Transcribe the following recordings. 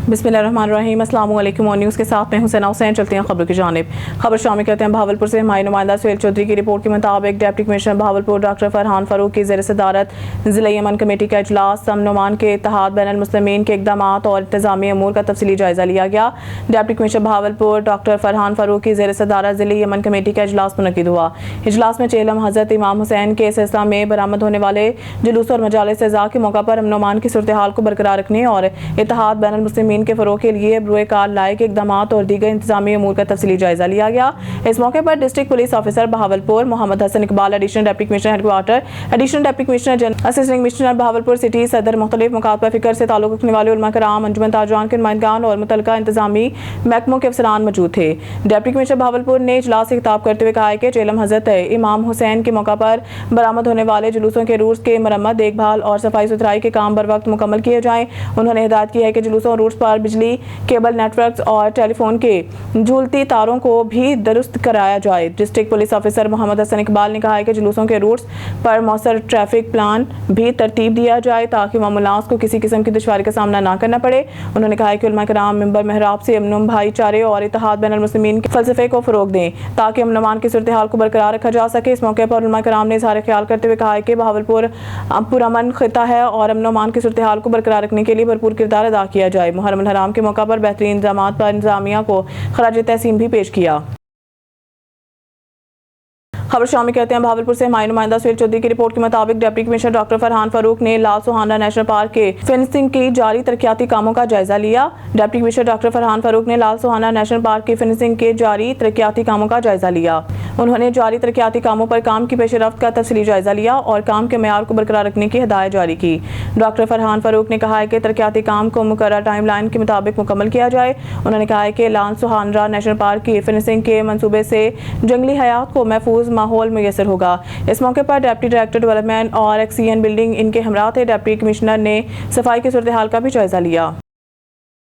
बिस्मिल्लाहिर्रहमानिर्रहीम। अस्सलाम वालेकुम। न्यूज़ के साथ मैं हुसैना हुसैन। चलते हैं खबरों की जानिब। खबर शामिल करते हैं भावलपुर से। हमारे नुमाइंदा सुहेल चौधरी की रिपोर्ट के मुताबिक deputy commissioner Bahawalpur doctor Farhan Farooq की ज़ेर सदारत ज़िला यमन कमेटी का इजलास अमन के इत्तेहाद बैनुल मुस्लिमीन के इक़दाम और इंतज़ामी अमूर का तफसीली जायज़ा लिया गया। Deputy commissioner Bahawalpur doctor Farhan Farooq की ज़ेर सदारत ज़िला यमन कमेटी का इजलास मुनक़िद हुआ। इजलास में चेलम हज़रत इमाम हुसैन के सिलसिला में बरामद होने वाले जुलूस और मजालिस अज़ा के मौका पर अमन अमान की सूरत हाल को बरकरार रखने और इत्तेहाद बैनुल मुस्लिमीन के फ़रोग़ के लिए बरूए कार लायक इक़दाम और दीगर इंतज़ामी अमूर का तफसीली जायज़ा लिया गया। इस मौके पर district police officer Bahawalpur Mohammad Hasan Iqbal, additional deputy commissioner headquarter, additional deputy commissioner general, assistant commissioner Bahawalpur city Sadar, मुख्तलिफ मुकातबा फ़िक्र से ताल्लुक़ रखने वाले उलमा कराम, अंजुमन ताजरान के नुमाइंदगान और मुतल्लिका इंतज़ामी महकमों के अफसरान मौजूद थे। डिप्टी कमिश्नर बहावलपुर ने इजलास से खिताब करते हुए कहा कि चेलम हज़रत इमाम हुसैन के मौका पर बरामद होने वाले जुलूसों के रूट्स के मरम्मत, देखभाल और सफाई सुथराई के काम बर वक्त मुकम्मल किए जाएँ। उन्होंने हिदायत की है कि जुलूसों और रूट्स पर बिजली, केबल नेटवर्क और टेलीफोन के झूलती तारों को भी दुरुस्त कराया जाए। District police officer Mohammad Hasan Iqbal ने कहा है कि जुलूसों के रूट्स पर मौसर ट्रैफिक प्लान भी तरतीब दिया जाए ताकि मामूलात को किसी किस्म की दुश्वारी का सामना ना करना पड़े। उन्होंने कहा है कि उलमा कराम मिंबर मेहराब से अमन भाईचारे और इत्तेहाद बैनुल मुस्लिमीन के फलसफे को फ़रोग़ दें ताकि अमन अमान की सूरत हाल को बरकरार रखा जा सके। इस मौके पर उलमा कराम ने इज़हार ख्याल करते हुए कहा है कि बहावलपुर पुरअमन खिता है और अमन अमान की सूरत हाल को बरकरार रखने के लिए भरपूर किरदार अदा किया जाए। मुहर्रम अल हराम के मौका पर बेहतरीन इंतज़ामात पर इंतज़ामिया को खराज तहसीन भी पेश किया। खबर शामिल करते हैं भावलपुर से। हमारे नुमाइंदा सुहेल चौधरी की रिपोर्ट के मुताबिक deputy commissioner doctor Farhan Farooq ने लाल सुहाना नेशनल पार्क के फिनिशिंग की जारी तरक्याती कामों का जायजा लिया। Deputy commissioner doctor Farhan Farooq ने लाल सुहाना नेशनल पार्क की फिनिशिंग के जारी तरक्याती कामों का जायजा लिया। उन्होंने जारी तरक्याती कामों पर काम की पेशरफ्त का तफसीली जायजा लिया और काम के मेयार को बरकरार रखने की हिदायत जारी की। डॉक्टर फरहान फारूक ने कहा है कि तरक्याती काम को मुकर्रर टाइम लाइन के मुताबिक मुकम्मल किया जाए। उन्होंने कहा है कि लाल सुहाना नेशनल पार्क की फिनिशिंग के मंसूबे से जंगली हयात को महफूज माहौल मुयसर होगा। इस मौके पर डिप्टी डायरेक्टर डेवलपमेंट और एक्सीएन बिल्डिंग इनके हमरा थे। डिप्टी कमिश्नर ने सफाई की सूरत हाल का भी जायजा लिया।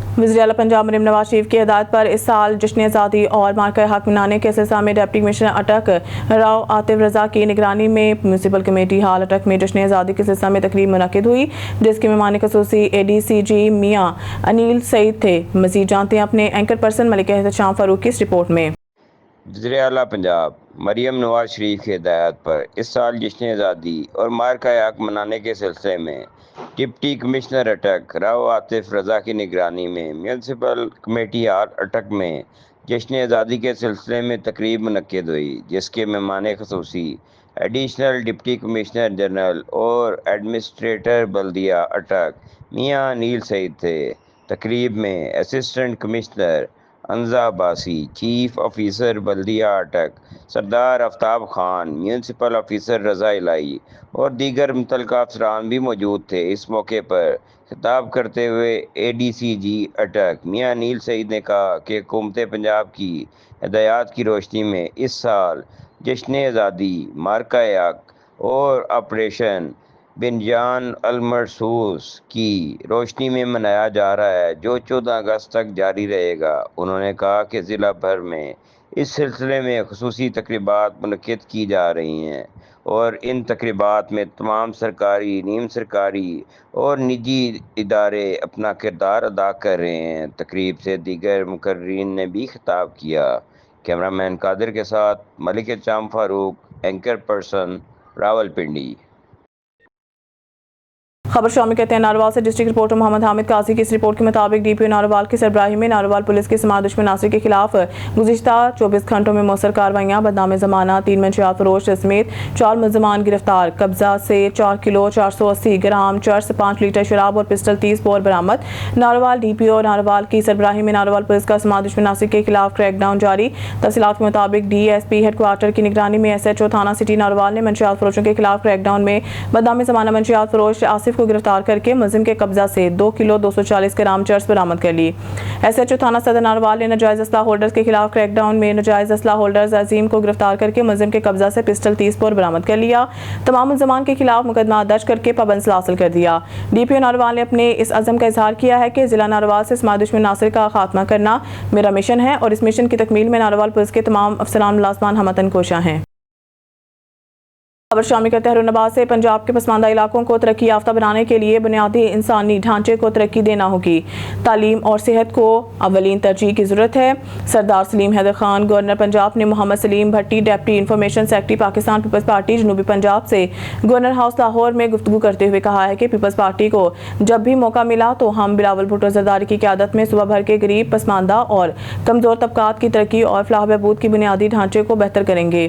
वज़ीर आला पंजाब मरीम नवाज शरीफ की हिदायत पर इस साल जश्न आज़ादी और मार्का हक मनाने के सिलसिले में डिप्टी कमिश्नर अटक राव आतिफ रज़ा की निगरानी में म्यूनसिपल कमेटी हॉल अटक में जश्न आज़ादी के सिलसिले में तकरीब मुनक़िद हुई, जिसके मेहमान ख़ुसूसी ADCG मियाँ अनिल सईद थे। मज़ीद जानते हैं अपने एंकर पर्सन मलिक एहतशाम फारूक की इस रिपोर्ट में। वज़ीर आला पंजाब मरीम नवाज शरीफ की हिदायत पर इस साल जश्न आज़ादी और मार्का हक मनाने के सिलसिले में डिप्टी कमिश्नर अटक राव आतिफ रज़ा की निगरानी में म्यूनसिपल कमेटी हॉल अटक में जश्न आज़ादी के सिलसिले में तकरीब मुनक़्क़िद हुई, जिसके मेहमान ख़ुसूसी एडिशनल डिप्टी कमिश्नर जनरल और एडमिनिस्ट्रेटर बल्दिया अटक मियाँ अनिल सईद थे। तकरीब में assistant commissioner Anja Abbasi, chief officer बल्दिया अटक सरदार आफ्ताब खान, म्यूनसिपल ऑफिसर रज़ा इलाही और दीगर मुतल्लिका अफसरान भी मौजूद थे। इस मौके पर खिताब करते हुए ADCG अटक मियाँ अनिल सईद ने कहा कि हुकूमत पंजाब की हिदायत की रोशनी में इस साल जश्न आज़ादी, मार्का हक और ऑपरेशन बिनजान अलमरसूस की रोशनी में मनाया जा रहा है, जो 14 अगस्त तक जारी रहेगा। उन्होंने कहा कि ज़िला भर में इस सिलसिले में ख़ुसूसी तकरीबात मुनक़्क़िद की जा रही हैं और इन तकरीबात में तमाम सरकारी, नीम सरकारी और निजी इदारे अपना किरदार अदा कर रहे हैं। तकरीब से दीगर मुकर्रीन ने भी खिताब किया। कैमरामैन कादिर के साथ मलिक एहतशाम फारूक, एंकर पर्सन रावलपिंडी। खबर शामिल करते हैं नारोवाल से। डिस्ट्रिक्ट रिपोर्टर मोहम्मद हामिद काजी की इस रिपोर्ट के मुताबिक DPO नारोवाल की सरबराही में नारोवाल पुलिस के समाज दुश्मन नासिर के खिलाफ गुज़िश्ता 24 घंटों में मौसर कार्रवाइयाँ, बदनाम ज़माना, 3 मंशियात फरोश समेत 4 मुलज़मान गिरफ्तार, कब्जा से 4 किलो 480 ग्राम चर्स, 5 लीटर शराब और पिस्टल 30 बोर बरामद। नारोवाल DPO नारोवाल की सरबराही में नारोवाल पुलिस का समाज दुश्मन नासिर के खिलाफ क्रैकडाउन जारी। तफसीलात के मुताबिक DSP हेडक्वार्टर की निगरानी में SHO थाना सिटी नारोवाल ने मंशियात फरोशों के खिलाफ क्रैकडाउन में बदनाम ज़माना मंशियात फरोश आसिफ को गिरफ्तार करके मुलजिम के कब्जा से 2 किलो 240 ग्राम चर्स बरामद कर ली। SHO थाना सदर नारोवाल ने नाजायज असलाह होल्डर्स के खिलाफ क्रैकडाउन में नाजायज असलाह होल्डर्स अजीम को गिरफ्तार करके मुलजिम के कब्जा से पिस्टल 30 बोर बरामद कर लिया। तमाम मुलजमान के खिलाफ मुकदमा दर्ज करके पाबंद हासिल कर दिया। DPO नारोवाल ने अपने इस अज़म का इजहार किया है कि जिला नारोवाल से समाज दुश्मन नासिर का खात्मा करना मेरा मिशन है और इस मिशन की तकमील में नारोवाल पुलिस के तमाम अफसरान मुलाज़मान हमतन कोशां हैं। خبر شامل کرتے ہیں ہروناباد سے پنجاب کے پسماندہ علاقوں کو ترقی یافتہ بنانے کے لیے بنیادی انسانی ڈھانچے کو ترقی دینا ہوگی. تعلیم اور صحت کو اولین ترجیح کی ضرورت ہے. سردار سلیم حیدر خان گورنر پنجاب نے Muhammad Saleem Bhatti deputy information secretary Pakistan Peoples Party جنوبی پنجاب سے گورنر ہاؤس لاہور میں گفتگو کرتے ہوئے کہا ہے کہ پیپلز پارٹی کو جب بھی موقع ملا تو ہم بلاول بھٹو زرداری کی قیادت میں صوبہ بھر کے غریب پسماندہ اور کمزور طبقات کی ترقی اور فلاح بہبود کی بنیادی ڈھانچے کو بہتر کریں گے.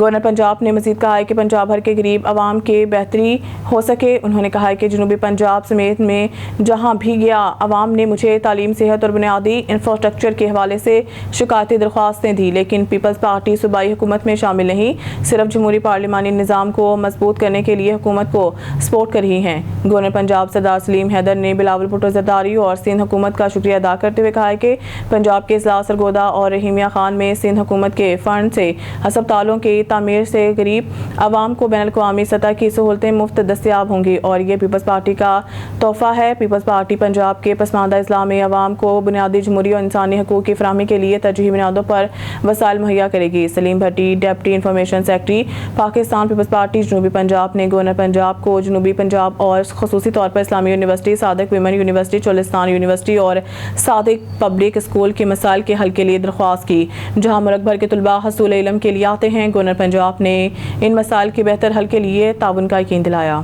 گورنر پنجاب نے مزید کہا ہے کہ پنجاب بھر کے غریب عوام کے بہتری ہو سکے. انہوں نے کہا ہے کہ جنوبی پنجاب سمیت میں جہاں بھی گیا عوام نے مجھے تعلیم صحت اور بنیادی انفراسٹرکچر کے حوالے سے شکایتی درخواستیں دی لیکن پیپلز پارٹی صوبائی حکومت میں شامل نہیں, صرف جمہوری پارلیمانی نظام کو مضبوط کرنے کے لیے حکومت کو سپورٹ کر رہی ہیں. گورنر پنجاب سردار سلیم حیدر نے بلاول بھٹو زرداری اور سندھ حکومت کا شکریہ ادا کرتے ہوئے کہا ہے کہ پنجاب کے اضلاع سرگودا اور رحیمیہ خان میں سندھ حکومت کے فنڈ سے ہسپتالوں کی تعمیر سے غریب عوام کو بین الاقوامی سطح کی سہولتیں مفت دستیاب ہوں گی اور یہ پیپلز پارٹی کا تحفہ ہے. پیپلز پارٹی پنجاب کے پسماندہ اضلاع میں عوام کو بنیادی جمہوری اور انسانی حقوق کی فراہمی کے لیے ترجیحی بنیادوں پر وسائل مہیا کرے گی. Saleem Bhatti deputy information secretary Pakistan Peoples Party جنوبی پنجاب نے گورنر پنجاب کو جنوبی پنجاب اور خصوصی طور پر اسلامی یونیورسٹی, صادق ویمن یونیورسٹی, چولستان یونیورسٹی اور صادق پبلک اسکول کے مسائل کے حل کے لیے درخواست کی جہاں ملک بھر کے طلباء حصول علم کے لیے آتے ہیں. گورنر پنجاب نے ان مسائل کے بہتر حل کے لیے تعاون کا یقین دلایا.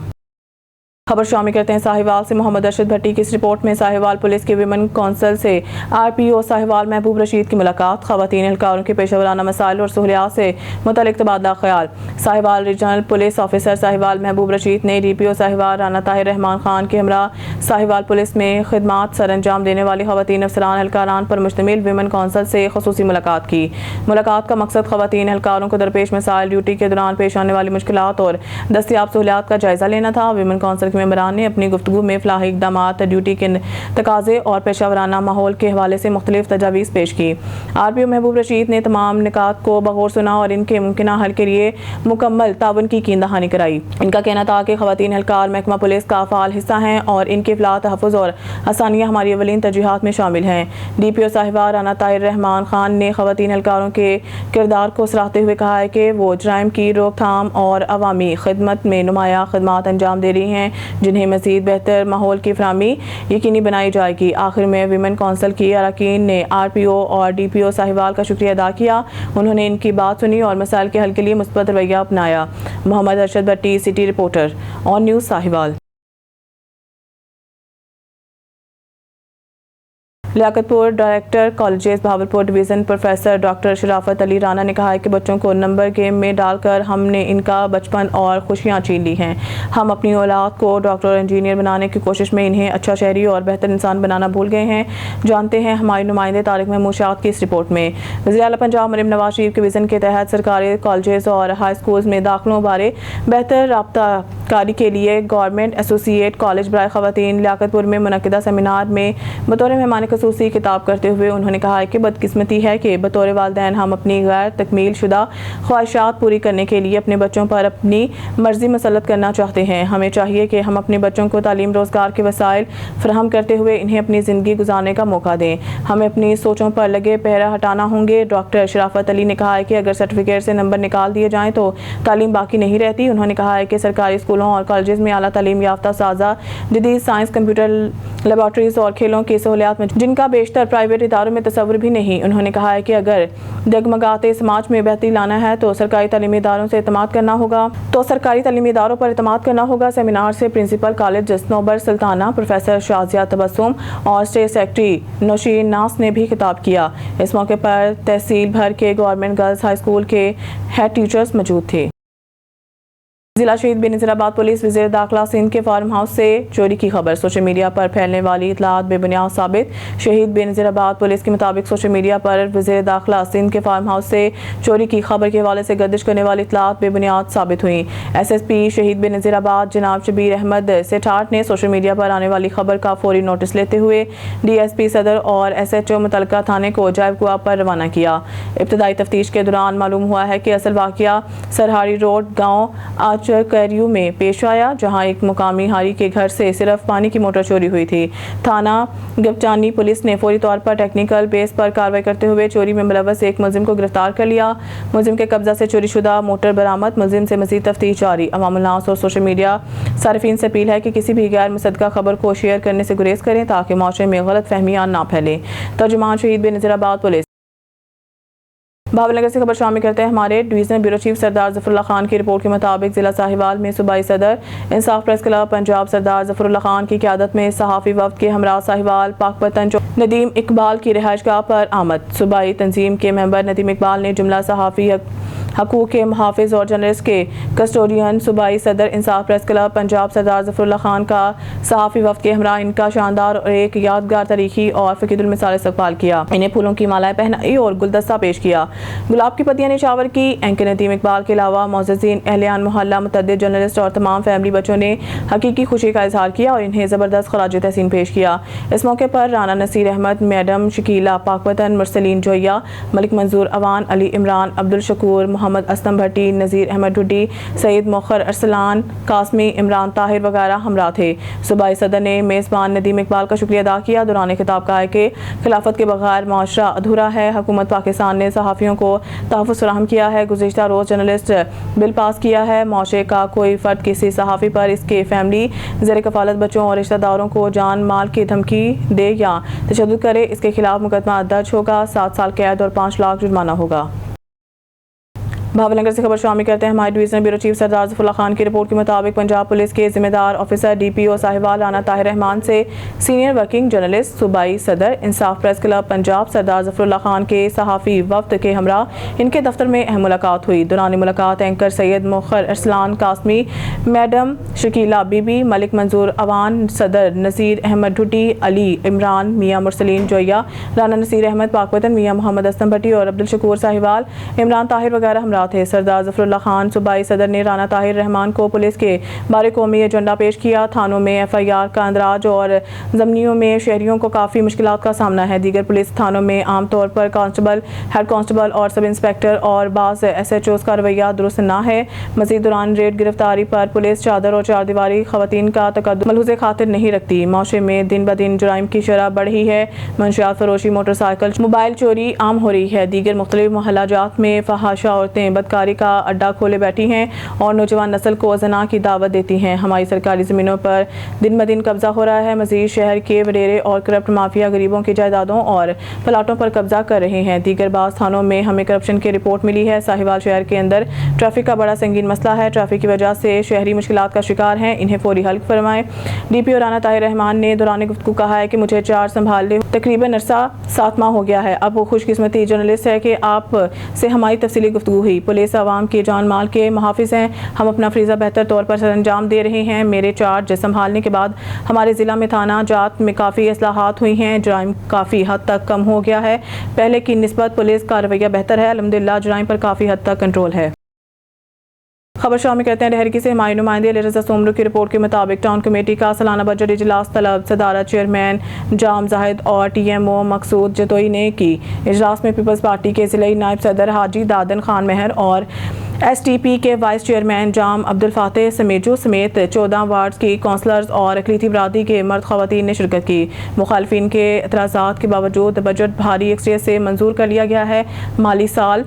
خبر شامل کرتے ہیں ساہیوال سے محمد ارشد بھٹی کی اس رپورٹ میں ساہیوال پولیس کے ویمن کونسل سے آر پی او ساہیوال محبوب رشید کی ملاقات. خواتین اہلکاروں کے پیشہ ورانہ مسائل اور سہولیات سے متعلق تبادلہ خیال. Sahiwal regional police officer Sahiwal محبوب رشید نے ڈی پی او ساہیوال رانا طاہر رحمان خان کے ہمراہ ساہیوال پولیس میں خدمات سر انجام دینے والی خواتین افسران اہلکاران پر مشتمل ویمن کونسل سے خصوصی ملاقات کی. ملاقات کا مقصد خواتین اہلکاروں کو درپیش مسائل, ڈیوٹی کے دوران پیش آنے والی مشکلات اور دستیاب سہولیات کا جائزہ لینا تھا. ویمن کونسل کے ممبران نے اپنی گفتگو میں فلاحی اقدامات, ڈیوٹی کے تقاضے اور پیشہ ورانہ ماحول کے حوالے سے مختلف تجاویز پیش کی. آر پی او محبوب رشید نے تمام نکات کو بغور سنا اور ان کے ممکنہ حل کے لیے مکمل تعاون کی یقین دہانی کرائی. ان کا کہنا تھا کہ خواتین اہلکار محکمہ پولیس کا فعال حصہ ہیں اور ان کے فلاح, تحفظ اور آسانیاں ہماری اولین ترجیحات میں شامل ہیں. ڈی پی او ساہیوال رانا طاہر رحمان خان نے خواتین اہلکاروں کے کردار کو سراہتے ہوئے کہا ہے کہ وہ جرائم کی روک تھام اور عوامی خدمت میں نمایاں خدمات انجام دے رہی ہیں جنہیں مزید بہتر ماحول کی فراہمی یقینی بنائی جائے گی. آخر میں ویمن کونسل کی اراکین نے آر پی او اور ڈی پی او ساہیوال کا شکریہ ادا کیا. انہوں نے ان کی بات سنی اور مسائل کے حل کے لیے مثبت رویہ اپنایا. Muhammad Arshad Bhatti, city reporter, on news Sahiwal. Liaquatpur director colleges Bahawalpur division professor doctor Sharafat Ali Rana نے کہا ہے کہ بچوں کو نمبر گیم میں ڈال کر ہم نے ان کا بچپن اور خوشیاں چھین لی ہیں. ہم اپنی اولاد کو ڈاکٹر اور انجینئر بنانے کی کوشش میں انہیں اچھا شہری اور بہتر انسان بنانا بھول گئے ہیں. جانتے ہیں ہمارے نمائندے طارق محمود شاہد کی اس رپورٹ میں. وزیر اعلیٰ پنجاب مریم نواز شریف کے وژن کے تحت سرکاری کالجز اور ہائی اسکولز میں داخلوں بارے بہتر رابطہ کاری کے لیے گورنمنٹ ایسوسیٹ کالج برائے خواتین لیاقت پور میں منعقدہ سیمینار میں بطور مہمان خصوصی خطاب کرتے ہوئے انہوں نے کہا ہے کہ بدقسمتی ہے کہ بطور والدین ہم اپنی غیر تکمیل شدہ خواہشات پوری کرنے کے لیے اپنے بچوں پر اپنی مرضی مسلط کرنا چاہتے ہیں. ہمیں چاہیے کہ ہم اپنے بچوں کو تعلیم, روزگار کے وسائل فراہم کرتے ہوئے انہیں اپنی زندگی گزارنے کا موقع دیں. ہمیں اپنی سوچوں پر لگے پہرا ہٹانا ہوں گے. ڈاکٹر شرافت علی نے کہا ہے کہ اگر سرٹیفکیٹ سے نمبر نکال دیے جائیں تو تعلیم باقی نہیں رہتی. انہوں نے کہا ہے کہ سرکاری اسکولوں اور کالجز میں اعلیٰ تعلیم یافتہ سازہ جدید سائنس, کمپیوٹر لیبارٹریز اور کھیلوں کی سہولیات میں جن کا بیشتر پرائیویٹ اداروں میں تصور بھی نہیں. انہوں نے کہا ہے کہ اگر ڈگمگاتے سماج میں بہتری لانا ہے تو سرکاری تعلیمی اداروں سے اعتماد کرنا ہوگا. سیمینار سے پرنسپل کالج جسنوبر سلطانہ پروفیسر شازیہ تبسم اور اسٹیٹ سیکرٹری نوشین ناس نے بھی خطاب کیا. اس موقع پر تحصیل بھر کے گورنمنٹ گرلز ہائی اسکول کے ہیڈ ٹیچرز موجود تھے. ضلع شہید بے نظیر آباد پولیس وزیر داخلہ سندھ کے فارم ہاؤس سے چوری کی خبر. سوشل میڈیا پر پھیلنے والی اطلاعات بے بنیاد ثابت. شہید بے نظیر آباد پولیس کے مطابق سوشل میڈیا پر وزیر داخلہ سندھ کے فارم ہاؤس سے چوری کی خبر کے حوالے سے گردش کرنے والی اطلاعات بے بنیاد ثابت ہوئیں. ایس ایس پی شہید بے نظیر آباد جناب شبیر احمد سیٹھاٹ نے سوشل میڈیا پر آنے والی خبر کا فوری نوٹس لیتے ہوئے ڈی ایس پی صدر اور ایس ایچ او متعلقہ تھانے کو جائب گوا پر روانہ کیا. ابتدائی تفتیش کے دوران معلوم ہوا ہے کہ اصل واقعہ سرہاری روڈ گاؤں कैरियो में पेश आया, जहां एक मुकामी हारी के घर से सिर्फ पानी की मोटर चोरी हुई थी। थाना गपचानी पुलिस ने फौरी तौर पर टेक्निकल बेस पर कार्रवाई करते हुए चोरी में मुलव्वस एक मुलजिम को गिरफ्तार कर लिया। मुलजिम के कब्जा से चोरी शुदा मोटर बरामद। मुलजिम से मज़ीद तफ्तीश जारी। अवामुल नास और सोशल मीडिया सार्फिन से अपील है कि किसी भी गैर मुसद्दका खबर को शेयर करने से गुरेज करें ताकि माशरे में गलत फहमियाँ ना फैलें। तर्जुमान शहीद बेनज़ीराबाद पुलिस। भावनगर से खबर शामिल करते हैं। हमारे डिवीजनल ब्यूरो चीफ सरदार ज़फ़रुल्लाह खान की रिपोर्ट के मुताबिक ज़िला साहिवाल में सूबाई सदर इंसाफ प्रेस क्लब पंजाब सरदार ज़फ़रुल्लाह खान की क़यादत में सहाफ़ी वफ़द के हमरा साहिवाल पाकपतन नदीम इकबाल की रिहाइशगाह पर आमद। सूबाई तंजीम के मेंबर नदीम इकबाल ने जुमला सहाफ़ी हकूक़ के मुहाफ़िज़ और जर्नलिस्ट के कस्टोडियन सूबाई सदर इंसाफ प्रेस क्लब पंजाब सरदार ज़फ़रुल्लाह खान का सहाफ़ी वफ़द के हमरा इनका शानदार और एक यादगार तारीखी और फ़कीरुल मिसाल इस्तक़बाल किया। इन्हें फूलों की मालाएं पहनाई और गुलदस्ता पेश किया। गुलाब की पत्तियां निछावर की। एंकर नदीम इकबाल के अलावा मोअज़्ज़िज़ीन अहलियान मोहल्ला मुतअद्दिद जर्नलिस्ट और तमाम फैमिली बच्चों ने हकीकी खुशी का इजहार किया और इन्हें ज़बरदस्त खराज तहसीन पेश किया। इस मौके पर राना नसीर अहमद, मैडम शकीला पाकपतन, मुरसलीन जोया, मलिक मंजूर अवान, अली इमरान, अब्दुल शकूर, मोहम्मद असलम भट्टी, नज़ीर अहमद ढुड्डी, सईद मोखर अरसलान, कासमी, इमरान ताहिर वगैरह हमरा थे। सूबाई सदर ने मेज़बान नदीम इकबाल का शुक्रिया अदा किया। दौरान खिताब कहा कि खिलाफत के बगैर माशरा अधूरा है। हुकूमत पाकिस्तान ने सहाफ़ियों को तहफ़्फ़ुज़ फराहम किया है। गुज़िश्ता रोज़ जर्नलिस्ट बिल पास किया है। माशरे का कोई फ़र्द किसी सहाफ़ी पर इसके फैमिली ज़ेर कफ़ालत बच्चों और रिश्तेदारों को जान माल की धमकी दे या तशद्दुद करे, इसके खिलाफ मुकदमा दर्ज होगा। 7 साल कैद और 5 लाख जुर्माना होगा। भावनगर से खबर शामिल करते हैं। हमारे डिवीजनल ब्यूरो चीफ सरदार ज़फ़रुल्लाह खान की रिपोर्ट के मुताबिक पंजाब पुलिस के जिम्मेदार ऑफिसर DPO साहिवाल राना ताहिर रहमान से सीनियर वर्किंग जर्नलिस्ट सूबाई सदर इंसाफ प्रेस क्लब पंजाब सरदार ज़फ़रुल्लाह खान के सहाफ़ी वफ़द के हमरा इनके दफ्तर में अहम मुलाकात हुई। दौरान मुलाकात एंकर सैयद मोखर अरसलान, कासमी, मैडम शकीला बीबी, मलिक मंजूर अवान, सदर नज़ीर अहमद ढुड्डी, अली इमरान, मियाँ मुरसलीन जोया, राना नसीर अहमद पाकपतन, मियाँ मोहम्मद असलम भट्टी और अब्दुल शकूर साहिवाल, इमरान ताहिर वगैरह हमरा थे। सरदार ज़फ़रुल्लाह खान सूबाई सदर ने राना ताहिर रहमान को पुलिस के बारे कौमी एजेंडा पेश किया। थानों में FIR का अंदराज और ज़मीनियों में शहरियों को काफ़ी मुश्किलात का सामना है। दीगर पुलिस थानों में आम तौर पर कांस्टेबल, हेड कांस्टेबल और सब इंस्पेक्टर और बाज़ SHOs का रवैया दुरुस्त ना है। मज़ीद दौरान रेड गिरफ्तारी पर पुलिस चादर और चार दीवारी ख़वातीन का तकद्दुम मलहूज़े खातिर नहीं रखती। माशरे में दिन ब दिन जुराइम की शरह बढ़ रही है। मंशियात फरोशी, मोटरसाइकिल, मोबाइल चोरी आम हो रही है। दीगर मुख्तलिफ मोहल्ला जात में फहाशा औरतें बदकारी का अड्डा खोले बैठी हैं और नौजवान नस्ल को ज़ना की दावत देती हैं। हमारी सरकारी ज़मीनों पर दिन ब दिन कब्जा हो रहा है। मज़ीद शहर के वडेरे और करप्ट माफिया गरीबों की जायदादों और प्लाटों पर कब्जा कर रहे हैं। दीगर बाज़ थानों में हमें करप्शन की रिपोर्ट मिली है। साहिवाल शहर के अंदर ट्रैफिक का बड़ा संगीन मसला है। ट्रैफिक की वजह से शहरी मुश्किलात का शिकार हैं, इन्हें फौरी हल फरमाएं। DPO राना ताहिर रहमान ने दौरान गुफ्तगू कहा है कि मुझे चार्ज संभालने तकरीबन अरसा 7 माह हो गया है। अब वो खुशकिस्मती जर्नलिस्ट है कि आप से हमारी तफसीली गुफ्तगू हुई। पुलिस आवाम के जान माल के मुहाफिज हैं। हम अपना फरीज़ा बेहतर तौर पर सरअंजाम दे रहे हैं। मेरे चार्ज संभालने के बाद हमारे ज़िला में थाना जात में काफ़ी इस्लाहात हुई हैं। जुराइम काफ़ी हद तक कम हो गया है। पहले की निस्बत पुलिस का रवैया बेहतर है। अल्हम्दुलिल्लाह जुराइम पर काफ़ी हद तक कंट्रोल है। खबर शामिल करते हैं डहरकी से। हमारे नुमाइंदे अली रज़ा सोमरू की रिपोर्ट के मुताबिक टाउन कमेटी का सालाना बजट इजलास तलब सदारत चेयरमैन जाम जाहिद और TMO मकसूद जतोई ने की। इजलास में पीपल्स पार्टी के ज़िलाई नायब सदर हाजी दादन खान महर और STP के वाइस चेयरमैन जाम अब्दुल फातेह समेजो समेत 14 वार्ड की काउंसलर्स और अक़लीती बरादरी के मर्द ख़वातीन ने शिरकत की। मुखालफिन के एतराज़ात के बावजूद बजट भारी अक्सरियत से मंजूर कर लिया गया है। माली साल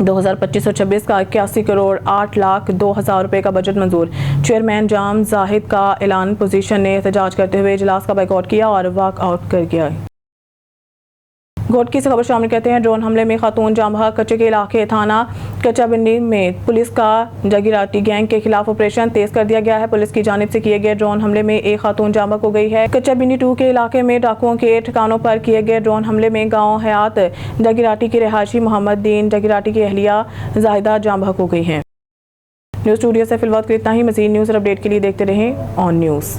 2025-26 का 81 करोड़ 8 लाख 2 हज़ार रुपये का बजट मंजूर। चेयरमैन जाम जाहिद का ऐलान पोजीशन ने एहतजाज करते हुए इजलास का बाइकआउट किया और वॉक आउट कर गया। घोटकी से खबर शामिल करते हैं। ड्रोन हमले में खातून जामहा कच्चे के इलाके थाना कच्चा बिंडी में पुलिस का जगीराटी गैंग के खिलाफ ऑपरेशन तेज कर दिया गया है। पुलिस की जानिब से किए गए ड्रोन हमले में एक खातून जामहा हो गई है। कच्चा बिंडी 2 के इलाके में डाकुओं के ठिकानों पर किए गए ड्रोन हमले में गाँव हयात जगीराटी की रिहायशी मोहम्मद दीन जगीराटी की अहलिया जाहिदा जामहा हो गई हैं। न्यूज़ स्टूडियो से फिलहाल इतना ही। मज़ीद न्यूज़ और अपडेट के लिए देखते रहें ऑन न्यूज़।